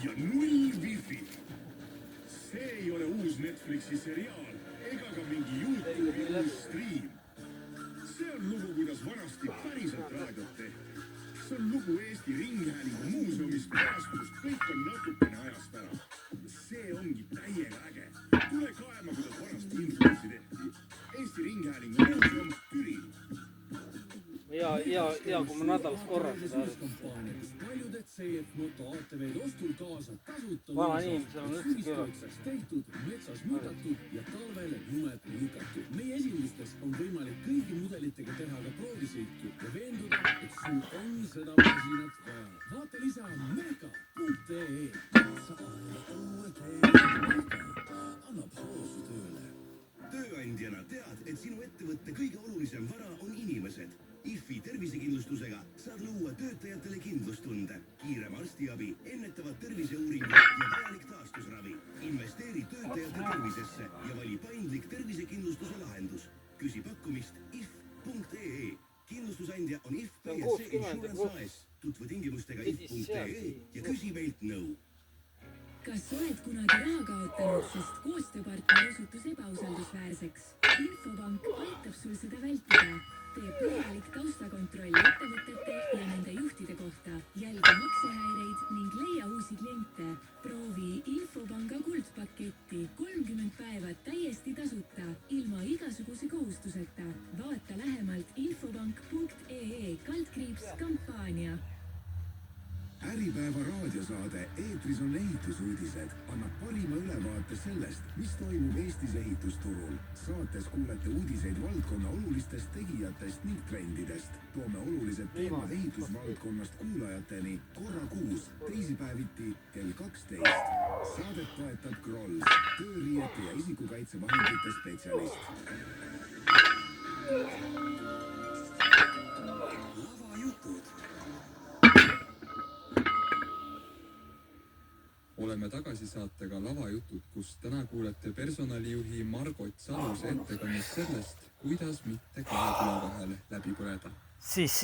ja null wifi. See ei ole uus Netflixi seriaal ega ka mingi YouTube'i uus stream. See on lugu, kuidas vanasti päriselt raadiot tehti. See on lugu Eesti Ringhäälingu muuseumist päästust, kõik on natukene ajast ära. See ongi täiega äge. Tule kaema, kuidas vanasti influensi tehti. Eesti Ringhäälingu muuseum Türi. Ja kui ma nädalas korra seda paljuded CF-moto ATV-d ostul kaasa tasuta vana inimesel on üldse kõrvaks. tehtud, metsas muudatud ja talvel lumed lükatud. Meie esindustes on võimalik kõigi mudelitega teha ka proovisõitu ja veenduda, et sul on seda masinat vaja. Vaata lisa mega.ee. Annab hoosu tööle. Tööandjana tead, et sinu ettevõtte kõige olulisem vara on inimesed. IFI tervisekindlustusega saad luua töötajatele kindlustunde, kiirem arstiabi, ennetavad terviseuuringud ja vajalik taastusravi. Investeeri töötajate tervisesse ja vali paindlik tervisekindlustuse lahendus. Küsi pakkumist if.ee. Kindlustusandja on IF PSC Insurance AS. Tutvu tingimustega if.ee ja küsi meilt nõu. Kas oled kunagi raha kaotanud, sest koostööpartner osutus ebausaldusväärseks? Infopank aitab sul seda vältida. Tee põhjalik taustakontroll ettevõtete ja nende juhtide kohta. Jälgi maksehäireid ning leia uusi kliente. Proovi Infopanga kuldpaketti 30 päeva täiesti tasuta, ilma igasuguse kohustuseta. Vaata lähemalt infopank.ee/kampaania. Äripäeva raadiosaade Eetris on ehitusuudised annab parima ülevaate sellest, mis toimub Eestis ehitusturul. Saates kuulete uudiseid valdkonna olulistest tegijatest ning trendidest. Toome olulised teemad ehitusvaldkonnast kuulajateni korra kuus, teisipäeviti kell 12. Saadet toetab Grolls, tööriiete ja isikukaitsevahendite spetsialist. Lavajutud. Oleme tagasi saatega Lavajutud, kus täna kuulete personalijuhi Margot Saluse ettekannest sellest, kuidas mitte kahe küla vahel läbi põleda. Siis.